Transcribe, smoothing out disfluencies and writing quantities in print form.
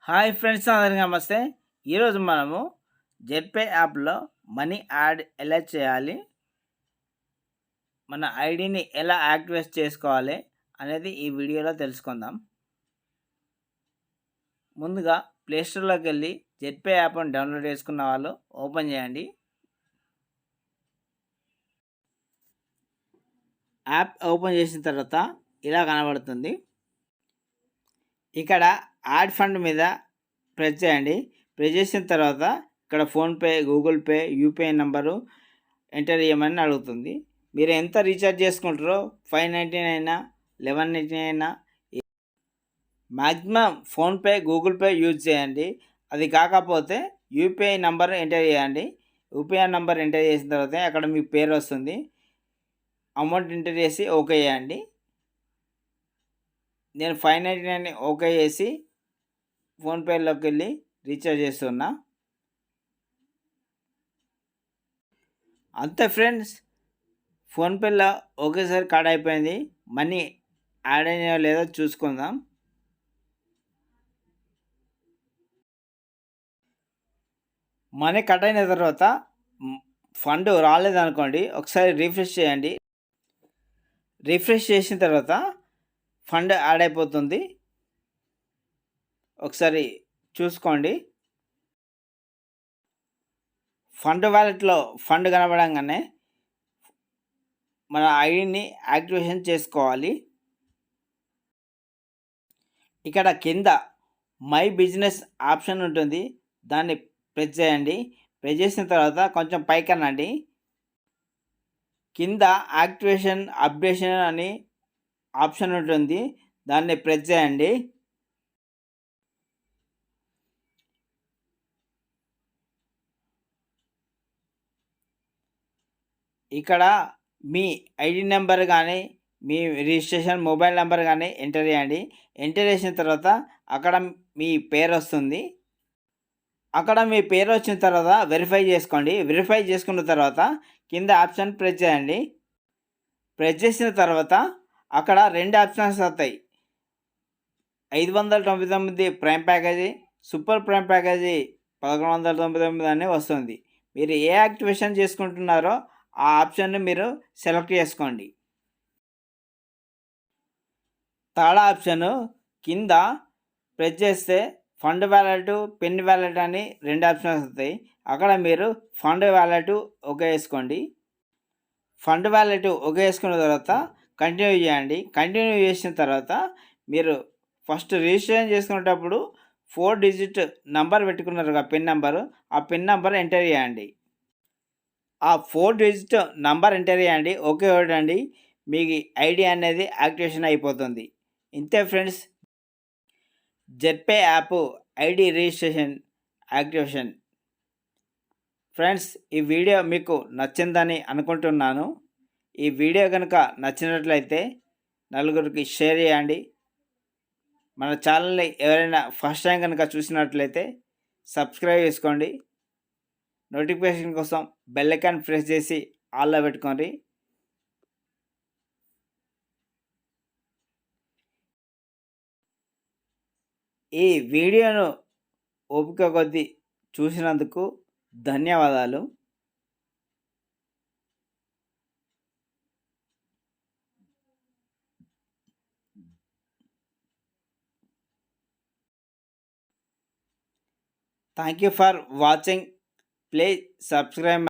Hi friends, అందరికీ నమస్తే. ఈరోజు మనము జెట్‌పే యాప్‌లో మనీ యాడ్ ఎలా చేయాలి, మన ఐడిని ఎలా యాక్టివేట్ చేసుకోవాలి అనేది ఈ వీడియోలో తెలుసుకుందాం. ముందుగా ప్లేస్టోర్లోకి వెళ్ళి జెట్‌పే యాప్ని డౌన్లోడ్ చేసుకున్న వాళ్ళు ఓపెన్ చేయండి. యాప్ ఓపెన్ చేసిన తర్వాత ఇలా కనబడుతుంది. ఇక్కడ యాడ్ ఫండ్ మీద ప్రెస్ చేయండి. ప్రెస్ చేసిన తర్వాత ఇక్కడ PhonePe, Google pay, UPI number enter చేయమని అడుగుతుంది. మీరు ఎంత రీఛార్జ్ చేసుకుంటారో 599 1199 maximum PhonePe, Google pay use చేయండి. అది కాకపోతే యూపీఐ నెంబర్ ఎంటర్ చేయండి. యూపీఐ నెంబర్ ఎంటర్ చేసిన తర్వాత అక్కడ మీ పేరు వస్తుంది. అమౌంట్ ఎంటర్ చేసి ఓకే చేయండి. నేను 599 ఓకే చేసి ఫోన్పేలోకి వెళ్ళి రీఛార్జ్ చేస్తున్నా. అంతే ఫ్రెండ్స్, ఫోన్పేలో ఒకేసారి కట్ అయిపోయింది. మనీ యాడ్ అయినా లేదో చూసుకుందాం. మనీ కట్ అయిన తర్వాత ఫండ్ రాలేదనుకోండి, ఒకసారి రీఫ్రెష్ చేయండి. రీఫ్రెష్ చేసిన తర్వాత ఫండ్ యాడ్ అయిపోతుంది. ఒకసారి చూసుకోండి. ఫండ్ వ్యాలెట్లో ఫండ్ కనబడంగానే మన ఐడిని యాక్టివేషన్ చేసుకోవాలి. ఇక్కడ కింద మై బిజినెస్ ఆప్షన్ ఉంటుంది, దాన్ని ప్రెస్ చేయండి. ప్రెస్ చేసిన తర్వాత కొంచెం పైకనండి. కింద యాక్టివేషన్ అప్డేషన్ అని ఆప్షన్ ఉంటుంది, దాన్ని ప్రెస్ చేయండి. ఇక్కడ మీ ఐడి నెంబర్ కానీ మీ రిజిస్ట్రేషన్ మొబైల్ నెంబర్ కానీ ఎంటర్ చేయండి. ఎంటర్ చేసిన తర్వాత అక్కడ మీ పేరు వస్తుంది. అక్కడ మీ పేరు వచ్చిన తర్వాత వెరిఫై చేసుకోండి. వెరిఫై చేసుకున్న తర్వాత కింద ఆప్షన్ ప్రెస్ చేయండి. ప్రెస్ చేసిన తర్వాత అక్కడ 2 ఆప్షన్స్ వస్తాయి. 599 prime package, super prime package 1199 అని వస్తుంది. మీరు ఏ యాక్టివేషన్ చేసుకుంటున్నారో ఆ ఆప్షన్ని మీరు సెలెక్ట్ చేసుకోండి. థర్డ్ ఆప్షను కింద ప్రెస్ చేస్తే ఫండ్ వ్యాలెట్, పిన్ వ్యాలెట్ అని 2 ఆప్షన్స్ వస్తాయి. అక్కడ మీరు ఫండ్ వ్యాలెట్ ఓకే వేసుకోండి. ఫండ్ వ్యాలెట్ ఓకే వేసుకున్న తర్వాత కంటిన్యూ చేయండి. కంటిన్యూ చేసిన తర్వాత మీరు ఫస్ట్ రిజిస్ట్రేషన్ చేసుకునేటప్పుడు 4 డిజిట్ నంబర్ పెట్టుకున్నారు కదా, పిన్ నెంబరు, ఆ పిన్ నెంబర్ ఎంటర్ చేయండి. ఆ 4 డిజిట్ నంబర్ ఎంటర్ చేయండి. ఓకే కొట్టండి. మీకు ఐడి అనేది యాక్టివేషన్ అయిపోతుంది. ఇంతే friends, JetPay app ID registration activation. Friends, ఈ వీడియో మీకు నచ్చిందని అనుకుంటున్నాను. ఈ వీడియో కనుక నచ్చినట్లయితే నలుగురికి షేర్ చేయండి. మన ఛానల్ని ఎవరైనా ఫస్ట్ టైం కనుక చూసినట్లయితే సబ్స్క్రైబ్ చేసుకోండి. నోటిఫికేషన్ కోసం బెల్ ఐకాన్ ప్రెస్ చేసి ఆల్లో పెట్టుకోండి. ఈ వీడియోను ఓపిక కొద్దీ చూసినందుకు ధన్యవాదాలు. Thank you for watching. Please subscribe.